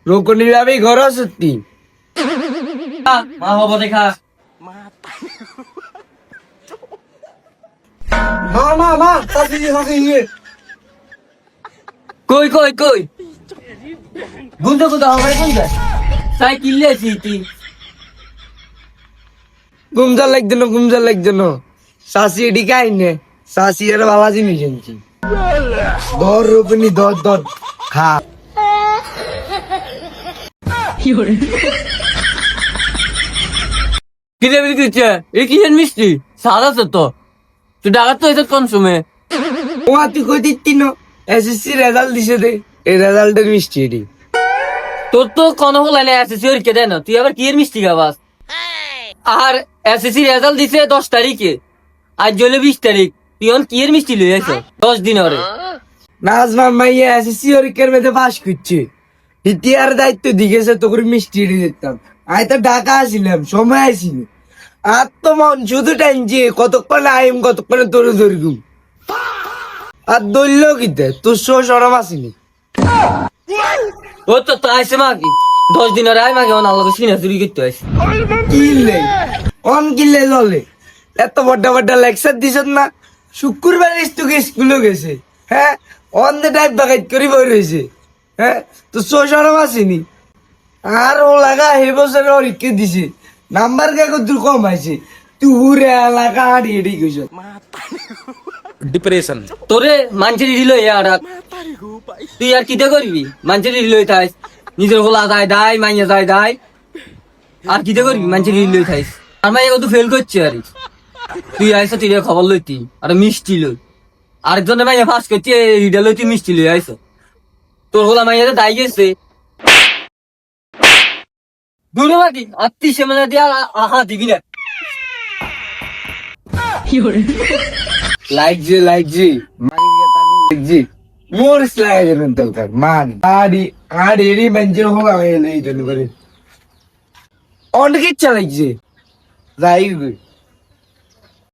রোকনির আমি ঘর সত্যি মা হব দেখা মা শাসি কই কই কই গুন্দ গুন্দ হবে গুন্দ সাইকেল লেছি তুই গুমজা লাগছিল শাসি এটি খাইনে শাসি এর বাবা জিনিস এনেছি ধর রোকনি ধর খা কি দেবি দিচ্ছে এই কি মিষ্টি সাদা তো তুই ডাকাত তো এটা কোন সময় ও তুই কই দিচ্ছি না এসএসসি রেজাল্ট দিছে দে এই রেজাল্টের মিষ্টি এটি তোর তো কোনো হলাই না এসএসসি ওর কে দেয় না তুই আবার কি এর মিষ্টি খাবাস আর এসএসসি রেজাল্ট দিছে 10 তারিখে আজ জলে 20 তারিখ তুই অন কি এর মিষ্টি লই আইছ 10 দিন ওরে নাজমা মাইয়া এসএসসি পরীক্ষার মধ্যে পাস করছে ইতিহার দায়িত্ব দিয়েছে তোকে মিষ্টি এনে দিতাম আই তো ঢাকা আসিলাম সময় আসিনি আর তো মন শুধু টানছে কতক্ষণ আইম কতক্ষণে তোর ধরগুম আর দৈল কিতে তোর সরম আসিনি ও তো তো আইছে মা কি 10 দিন ওরে আই মাগে অন আল্লাহ সিনা চুরি করতে আইছে কিনলে অন কিনলে ললে এত বড় লেকচার দিছ না শুক্রবার স্কুলে গেছে হ্যাঁ অন দে টাইপ বাগাইত করি বই রয়েছে হ্যাঁ তো সরম আসিনি আর ও লাগা হে বছর পরীক্ষা দিছে নাম্বার কে কত কম আছে তুই উড়ে এলাকা হাঁটি হেঁটি গেছ ডিপ্রেশন তোরে মানছিরি দিল আর তুই আর কিতে করবি মানছিরি দিল থাইস নিজের গোলা দায় মাইয়া দায় আর কিতে করবি মানছিরি দিল থাইস আর মাইয়া কত ফেল করছে আর তুই আইস তুই খবর লইতি আর মিষ্টি লই আরেকজনে মাইয়া ফাঁস করছে রিডা লইতি মিষ্টি লই আইস তোর গোলা মাইয়া দায় গেছে দূরে বাকি আত্মীয় মানে দিয়া আহা দিবি না লাগছে লাগছে মোর স্লাই যাবেন দরকার মান আড়ি মঞ্জুর হোক আমি এই জন্য করে অনেক ইচ্ছা লাগছে যাই